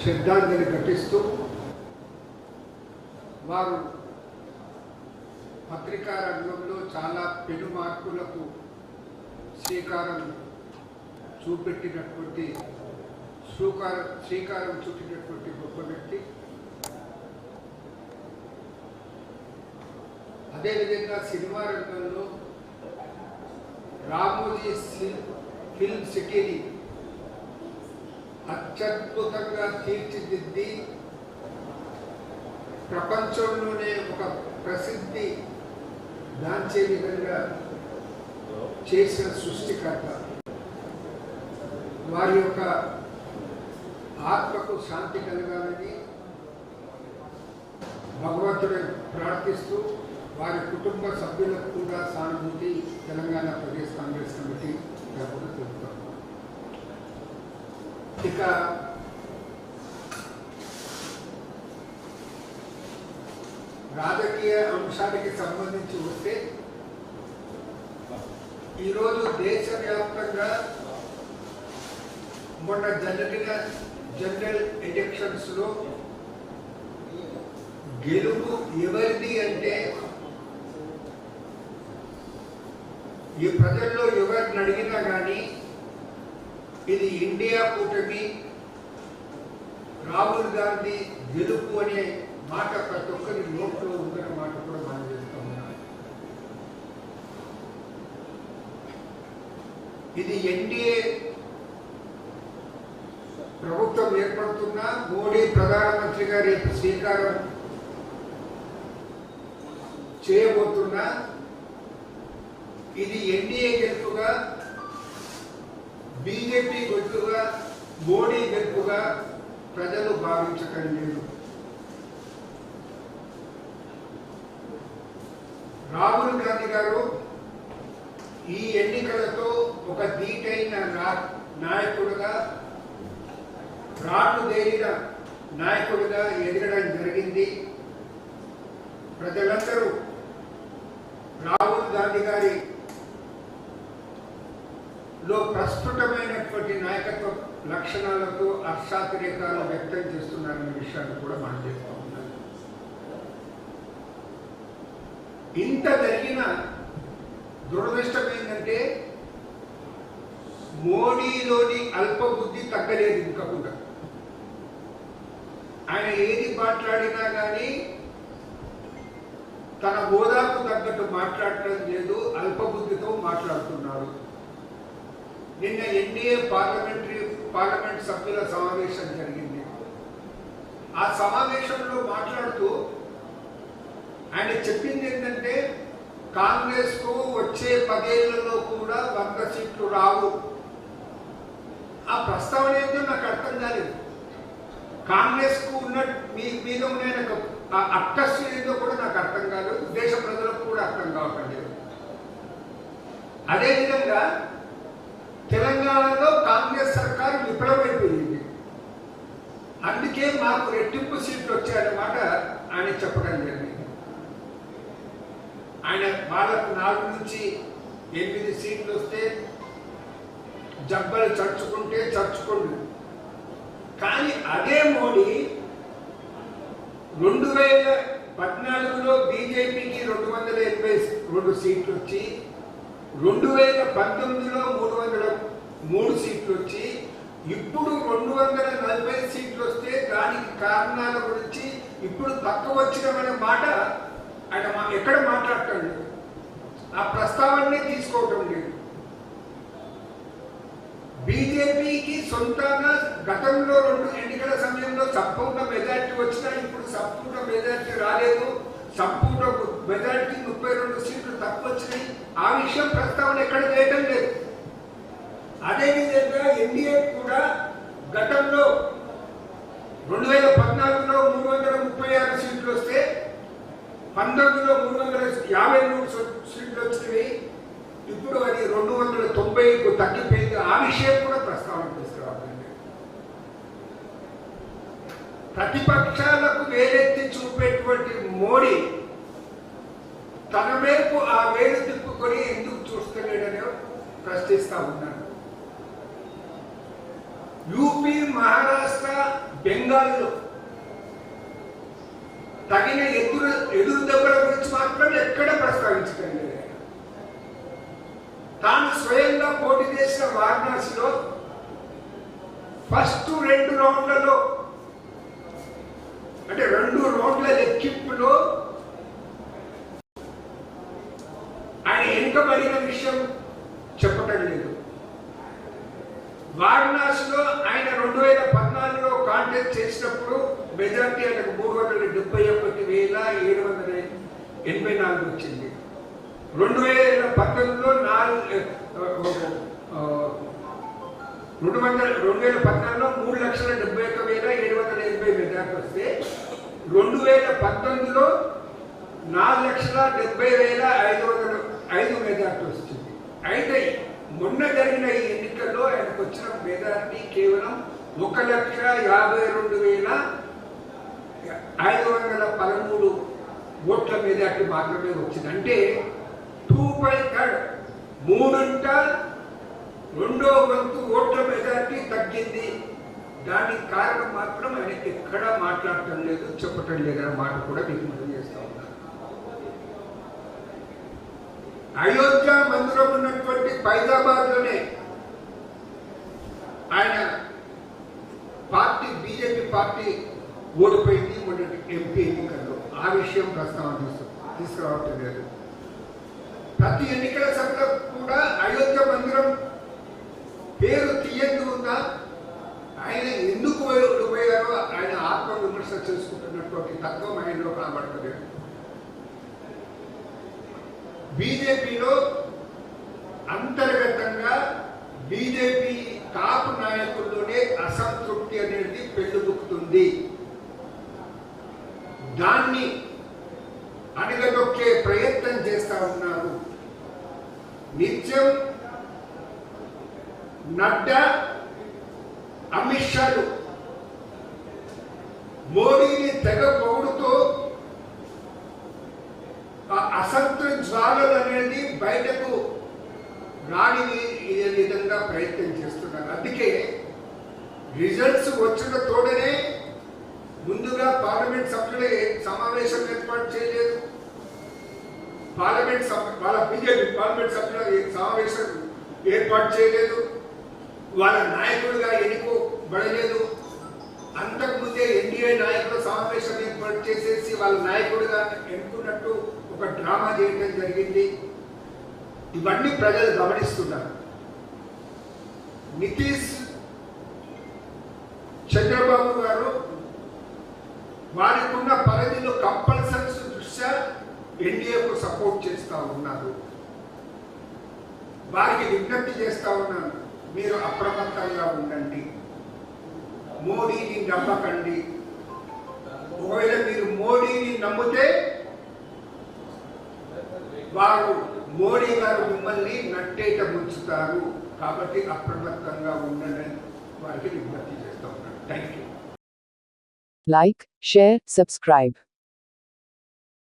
శ్రద్ధాంజలి ఘటిస్తూ వారు పత్రికా రంగంలో చాలా పెను మార్పులకు శ్రీకారం చూపెట్టినటువంటి శ్రీకారం చుట్టినటువంటి గొప్ప వ్యక్తి. అదేవిధంగా సినిమా రంగంలో రామోజీ ఫిల్మ్ సిటీని అత్యద్భుతంగా తీర్చిదిద్ది ప్రపంచంలోనే ఒక ప్రసిద్ధి గాంచే విధంగా చేసిన సృష్టికర్త. వారి యొక్క ఆత్మకు శాంతి కలగాలని భగవంతుడు ప్రార్థిస్తూ వారి కుటుంబ సభ్యులకు కూడా సానుభూతి తెలంగాణ ప్రదేశ్ కాంగ్రెస్ కమిటీ తరపున తెలుపుతాం. ఇక రాజకీయ అంశానికి సంబంధించి వస్తే ఈరోజు దేశవ్యాప్తంగా మొన్న జరిగిన జనరల్ ఎలక్షన్స్లో గెలుపు ఎవరిది అంటే ఈ ప్రజల్లో ఎవరిని అడిగినా కానీ ఇది ఇండియా కూటమి, రాహుల్ గాంధీ గెలుపు అనే మాట ప్రతి ఒక్కరి నోట్లో ఉందన్న మాట కూడా మనం చెప్తా ఉన్నాం. ఇది ఎన్డీఏ ప్రభుత్వం ఏర్పడుతున్నా మోడీ ప్రధానమంత్రిగా రేపు శ్రీకారం చేయబోతున్నా ఇది ఎన్డీఏ గెలుపుగా, బీజేపీ గెలుపుగా, మోడీ గెలుపుగా ప్రజలు భావించటం లేదు. రాహుల్ గాంధీ గారు ఈ ఎన్నికలతో ఒక ధీటైన నాయకుడుగా, రాళ్లు దేరిన నాయకుడిగా ఎదగడం జరిగింది. ప్రజలందరూ రాహుల్ గాంధీ గారి లో ప్రస్ఫుటమైనటువంటి నాయకత్వ లక్షణాలతో హర్షాతిరేకాలు వ్యక్తం చేస్తున్నారనే విషయాన్ని కూడా మనం చేస్తూ ఉన్నాం. ఇంత జరిగిన దురదృష్టం ఏంటంటే మోడీలోని అల్పబుద్ధి తగ్గలేదు. ఇంకా కూడా ఆయన ఏది మాట్లాడినా కానీ తన హోదాకు తగ్గట్టు మాట్లాడటం లేదు, అల్పబుద్ధితో మాట్లాడుతున్నారు. నిన్న ఎన్డీఏ పార్లమెంట్ సభ్యుల సమావేశం జరిగింది. ఆ సమావేశంలో మాట్లాడుతూ ఆయన చెప్పింది ఏంటంటే కాంగ్రెస్ కు వచ్చే 10 ఏళ్లలో కూడా 100 సీట్లు రావు. ఆ ప్రస్తావన ఏంటో నాకు అర్థం కాలేదు. కాంగ్రెస్ కు ఉన్న మీద ఉన్న అక్కస్సు ఏందో కూడా నాకు అర్థం కాలేదు, దేశ ప్రజలకు కూడా అర్థం కావటం లేదు. అదేవిధంగా తెలంగాణలో కాంగ్రెస్ సర్కారు విఫలమైపోయింది, అందుకే మాకు రెట్టింపు సీట్లు వచ్చాయన్నమాట ఆయన చెప్పడం జరిగింది. ఆయన వాళ్ళకు 4 నుంచి 8 సీట్లు వస్తే జబ్బలు చర్చుకోండి. కానీ అదే మోడీ 2014లో బీజేపీకి 282 సీట్లు వచ్చి 2019లో 303 సీట్లు వచ్చి ఇప్పుడు 240 సీట్లు వస్తే దానికి కారణాల గురించి ఇప్పుడు తక్కువ వచ్చినమనే మాట ఆయన ఎక్కడ మాట్లాడటం లేదు. ఆ ప్రస్తావనే తీసుకోవటం లేదు. బీజేపీకి సొంతంగా గతంలో 2 ఎన్నికల సమయంలో సంపూర్ణ మెజార్టీ వచ్చినా ఇప్పుడు సంపూర్ణ మెజార్టీ రాలేదు. సంపూర్ణ మెజార్టీ 32 సీట్లు తక్కువ వచ్చినాయి. ఆ విషయం ప్రస్తావన ఎక్కడ చేయటం లేదు. అదేవిధంగా ఎన్డీఏ కూడా గతంలో 2014లో 336 సీట్లు వస్తే 19లో 353 సీట్లు వచ్చినవి. ఇప్పుడు అది 290కు తగ్గిపోయింది. ఆ విషయం కూడా ప్రస్తావన తీసుకురావాలి. ప్రతిపక్షాలకు వేలెత్తి చూపేటువంటి మోడీ తన వైపు ఆ వేలు తిప్పుకొని ఎందుకు చూస్తలేడనే ప్రశ్నిస్తా ఉన్నాను. యూపీ, మహారాష్ట్ర, బెంగాల్ బెంగాల్లో తగిన ఎదురు దెబ్బల గురించి మాత్రం ఎక్కడ ప్రస్తావించడం లేదు. తాను స్వయంగా పోటీ చేసిన వారణాసిలో ఫస్ట్ 2 రౌండ్లలో అంటే 2 రౌండ్ల లెక్కింపులో ఆయన వెనుకబడిన విషయం చెప్పటం లేదు. వారణాసిలో ఆయన 2014లో కాంటెస్ట్ చేసినప్పుడు మెజార్టీ ఆయనకు 371,784 వచ్చింది. 2014లో 3,71,780 మెజార్టీ వస్తే 2019లో 4,70,505 మెజార్టీ వచ్చింది. అయితే మొన్న జరిగిన ఈ ఎన్నికల్లో ఆయనకు వచ్చిన మెజార్టీ కేవలం 1,52,513 ఓట్ల మెజార్టీ మాత్రమే వచ్చింది. అంటే 2/3 మూడింట 2వ వంతు ఓట్ల మెజార్టీ తగ్గింది. దానికి కారణం మాత్రం ఆయన ఎక్కడా మాట్లాడటం లేదు, చెప్పటం లేదు అనే మాట కూడా మీకు మనం చేస్తా ఉన్నాను. అయోధ్య మందిరం ఉన్నటువంటి ఫైజాబాద్లోనే ఆయన పార్టీ బీజేపీ పార్టీ ఓడిపోయింది మొన్నటి ఎంపీ ఎన్నికల్లో. ఆ విషయం ప్రస్తావన తీసుకురావటం లేదు. ప్రతి ఎన్నికల సభలో కూడా అయోధ్య మందిరం పేరు తీయందు ఉందా, ఆయన ఎందుకు ఓడిపోయారో ఆయన ఆత్మవిమర్శ చేసుకుంటున్నటువంటి తత్వం ఆయనలో కనబడతలేదు. బీజేపీలో అంతర్గతంగా బీజేపీ టాప్ నాయకుల్లోనే అసంతృప్తి అనేది పెళ్ళుబుక్కుతుంది. దాన్ని అణగదొక్కే ప్రయత్నం చేస్తా ఉన్నారు. నిత్యం నడ్డా, అమిత్ షాలు మోడీని తెగ పొగుడుతూ అసంతృప్తి జ్వాలలు అనేది బయటకు రాని విధంగా ప్రయత్నం చేస్తున్నారు. అందుకే రిజల్ట్స్ వచ్చిన తోడనే ముందుగా పార్లమెంట్ సభ్యుల సమావేశం ఏర్పాటు చేయలేదు. వాళ్ళ బీజేపీ పార్లమెంట్ సభ్యుల సమావేశం ఏర్పాటు చేయలేదు. వాళ్ళ నాయకుడిగా ఎన్నుకోబడలేదు. అంతకుముందే ఎన్డీఏ నాయకుల సమావేశం ఏర్పాటు చేసేసి వాళ్ళ నాయకుడిగా ఎన్నుకున్నట్టు ఒక డ్రామా చేయడం జరిగింది. ఇవన్నీ ప్రజలు గమనిస్తున్నారు. నితీష్ చంద్రబాబు గారు వారికి ఉన్న పరిధిలో కంపల్సరీస్ దృష్ట్యా ఎన్డీఏకు సపోర్ట్ చేస్తూ ఉన్నారు. వారికి విజ్ఞప్తి చేస్తూ ఉన్నాను, మీరు అప్రమత్తంగా ఉండండి, మోడీని నమ్మకండి. ఒకవేళ మీరు మోడీని నమ్మితే వారు మోడీ గారు మిమ్మల్ని నట్టేట ముంచుతారు. కాబట్టి అప్రమత్తంగా ఉండండి వారికి విజ్ఞప్తి చేస్తూ ఉన్నాను. Thank you. Like, share, subscribe.